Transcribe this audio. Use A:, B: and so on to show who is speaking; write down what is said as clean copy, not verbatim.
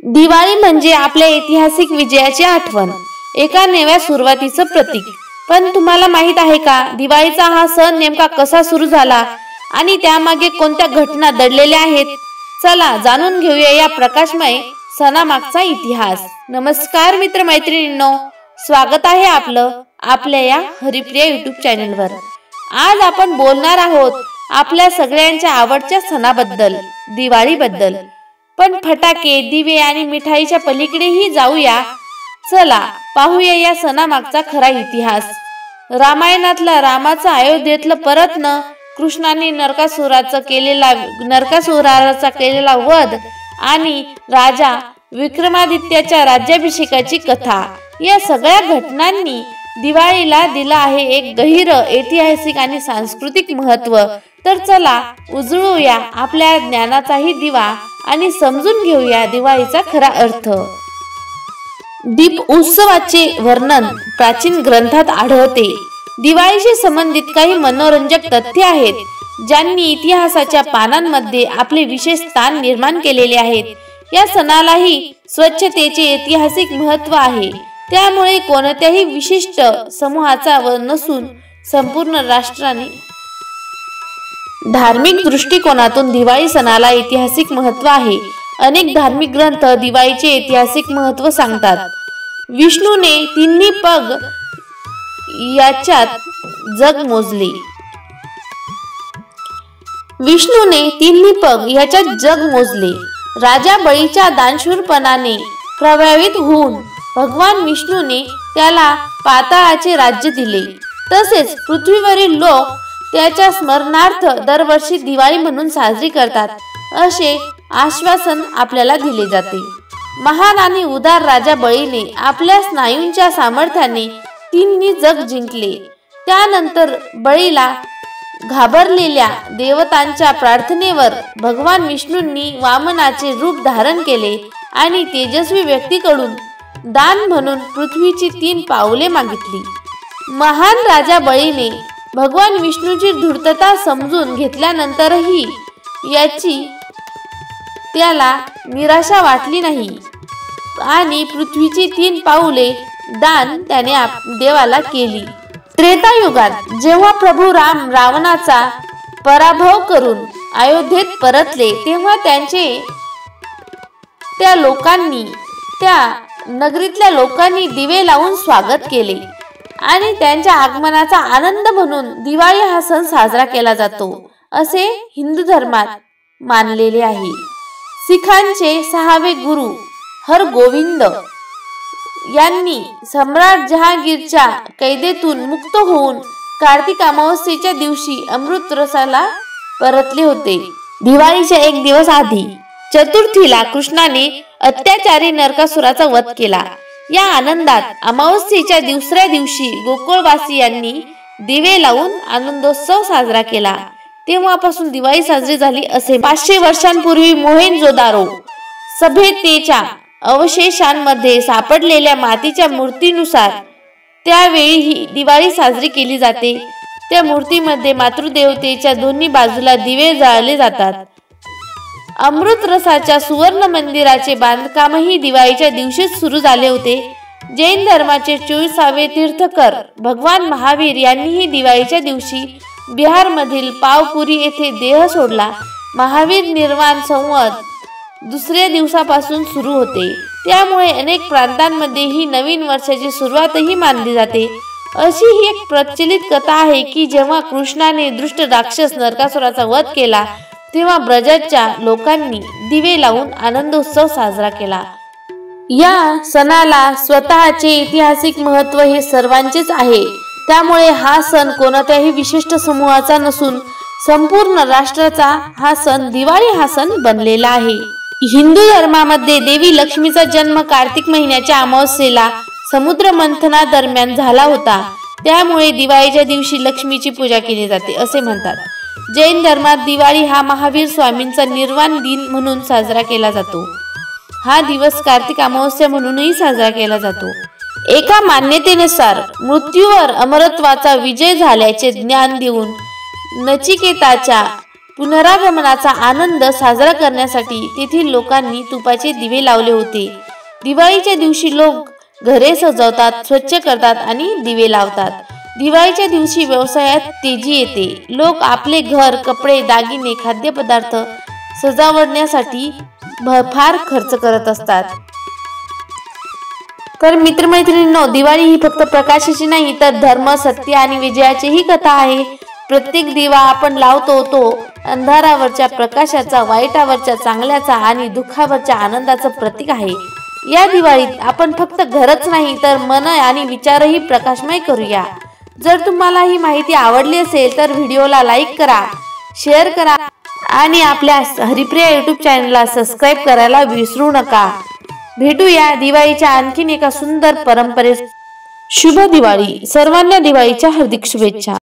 A: दिवाळी म्हणजे आपल्या ऐतिहासिक विजयाची आठवण, एका नव्या सुरुवातीचं प्रतीक। पण तुम्हाला माहित आहे का, दिवाळीचा हा सण नेमका कसा सुरू झाला आणि त्यामागे कोणत्या घटना दडलेल्या आहेत? चला जाणून घेऊया या प्रकाशमय सणामागचा इतिहास। नमस्कार मित्रमैत्रिणींनो, स्वागत आहे आपल्या या हरिप्रिया YouTube चॅनलवर। आज आपण बोलणार आहोत आपल्या सगळ्यांच्या आवडत्या सणाबद्दल, दिवाळीबद्दल। पण फटाके, दिवे आणि मिठाईच्या पलीकडेही जाऊया। चला पाहूया या सणामागचा खरा इतिहास। रामायणातला रामाचा अयोध्येतलं परतणं, कृष्णाने नरकासुराचा केलेला वध आणि राजा विक्रमादित्याच्या राज्याभिषेकाची कथा, या सगळ्या घटनांनी दिवाळीला दिला आहे एक गहिर ऐतिहासिक आणि सांस्कृतिक महत्त्व। तर चला उजळूया आपल्या ज्ञानाचाही दिवा आणि समजून घेऊया दिवाळीचा खरा अर्थ। दीप उत्सवाचे वर्णन प्राचीन ग्रंथात आढळते। दिवाळीशी संबंधित काही मनोरंजक तथ्ये आहेत, ज्यांनी इतिहासाच्या पानांमध्ये आपले विशेष स्थान निर्माण केलेले आहेत। या सणालाही स्वच्छतेचे ऐतिहासिक महत्त्व आहे, त्यामुळे कोणत्याही विशिष्ट समूहाचा नसून संपूर्ण राष्ट्राने धार्मिक दृष्टिकोनातून दिवाळी सणाला ऐतिहासिक महत्त्व आहे। अनेक धार्मिक ग्रंथ दिवाळीचे ऐतिहासिक महत्त्व सांगतात। विष्णूने तिन्ही पग याच्यात जग मोजले। राजा बळीच्या दानशूरपणाने प्रभावित होऊन भगवान विष्णूने त्याला पाताळाचे राज्य दिले। तसेच पृथ्वीवरील लोक त्याच्या स्मरणार्थ दरवर्षी दिवाळी म्हणून साजरी करतात, असे आश्वासन आपल्याला दिले जाते। महान आणि उदार राजा बळीने आपल्या स्नायूंच्या सामर्थ्याने तिन्ही जग जिंकले। त्यानंतर बळीला घाबरलेल्या देवतांच्या प्रार्थनेवर भगवान विष्णूंनी वामनाचे रूप धारण केले आणि तेजस्वी व्यक्तीकडून दान म्हणून पृथ्वीची 3 पाऊले मागितली। महान राजा बळीने भगवान विष्णूची धूर्तता समजून घेतल्यानंतरही त्याला निराशा वाटली नाही आणि पृथ्वीची 3 पाऊले दान त्याने देवाला केली। त्रेतायुगात जेव्हा प्रभू राम रावणाचा पराभव करून अयोध्येत परतले, तेव्हा त्या नगरीतल्या लोकांनी दिवे लावून स्वागत केले आणि त्यांच्या आगमनाचा आनंद म्हणून दिवाळी हा सण साजरा केला जातो, असे हिंदू धर्मात मानलेले आहे। सिखांचे 6वे गुरु हरगोविंद यांनी सम्राट जहांगीरच्या कैदेतून मुक्त होऊन कार्तिक अमावस्येच्या दिवशी अमृतसरला परतले होते। दिवाळीच्या 1 दिवस आधी चतुर्थीला कृष्णाने अत्याचारी नरकासुराचा वध केला। या आनंदात अमावस्येच्या दुसऱ्या दिवशी गोकुळवासियांनी दिवे लावून आनंदोत्सव साजरा केला। तेव्हापासून दिवाळी साजरी झाली असे 500 वर्षांपूर्वी मोहेंजोदारो सभ्यतेच्या अवशेषांमध्ये सापडलेल्या मातीच्या मूर्तीनुसार त्यावेळी ही दिवाळी साजरी केली जाते। त्या मूर्तीमध्ये मातृदेवतेच्या दोन्ही बाजूला दिवे जाळले जातात। अमृतसरच्या सुवर्ण मंदिराचे बांधकामही दिवाळीच्या दिवशीच सुरू झाले होते। जैन धर्माचे 24वे तीर्थंकर भगवान महावीर यांनीही दिवाळीच्या दिवशी बिहारमधील पावपुरी येथे देह सोडला। महावीर निर्वाण संवत 2ऱ्या दिवसापासून सुरू होते, त्यामुळे अनेक प्रांतांमध्ये ही नवीन वर्षाची सुरुवातही मानली जाते। अशी ही एक प्रचलित कथा आहे की जेव्हा कृष्णाने दुष्ट राक्षस नरकासुराचा वध केला, तेव्हा ब्रजाच्या लोकांनी दिवे लावून आनंदोत्सव साजरा केला। या सणाला स्वतःचे ऐतिहासिक महत्त्व हे सर्वांचेच आहे, त्यामुळे हा सण कोणत्याही विशिष्ट समूहाचा नसून संपूर्ण राष्ट्राचा हा सण दिवाळी हा सण बनलेला आहे। हिंदू धर्मामध्ये देवी लक्ष्मीचा जन्म कार्तिक महिन्याच्या अमावस्येला समुद्र मंथनादरम्यान झाला होता, त्यामुळे दिवाळीच्या दिवशी लक्ष्मीची पूजा केली जाते असे म्हणतात। जैन धर्मात दिवाळी हा महावीर स्वामींचा निर्वाण दिन म्हणून साजरा केला जातो। हा दिवस कार्तिक अमावस्या म्हणूनही साजरा केला जातो। एका मान्यतेनुसार मृत्यूवर अमरत्वाचा विजय झाल्याचे ज्ञान देऊन नचिकेताच्या पुनरागमनाचा आनंद साजरा करण्यासाठी तेथील लोकांनी तुपाचे दिवे लावले होते। दिवाळीच्या दिवशी लोक घरे सजवतात, स्वच्छ करतात आणि दिवे लावतात। दिवाळीच्या दिवशी व्यवसायात तेजी येते। लोक आपले घर, कपडे, दागिने, खाद्यपदार्थ सजावण्यासाठी फार खर्च करत असतात। तर मित्रमैत्रिणींनो, दिवाळी ही फक्त प्रकाशाची नाही तर धर्म, सत्य आणि विजयाची ही कथा आहे। प्रत्येक दिवा आपण लावतो तो अंधारावरच्या प्रकाशाचा, वाईटावरच्या चांगल्याचा आणि दुःखावरच्या आनंदाचं प्रतीक आहे। या दिवाळीत आपण फक्त घरच नाही तर मन आणि विचारही प्रकाशमय करूया। जर तुम्हाला ही माहिती आवडली असेल तर व्हिडिओला लाईक करा, शेअर करा आणि आपल्या हरिप्रिया YouTube चॅनलला सबस्क्राईब करायला विसरू नका। भेटूया दिवाळीच्या आणखीन एका सुंदर परंपरेत। शुभ दिवाळी। सर्वांना दिवाळीच्या हार्दिक शुभेच्छा।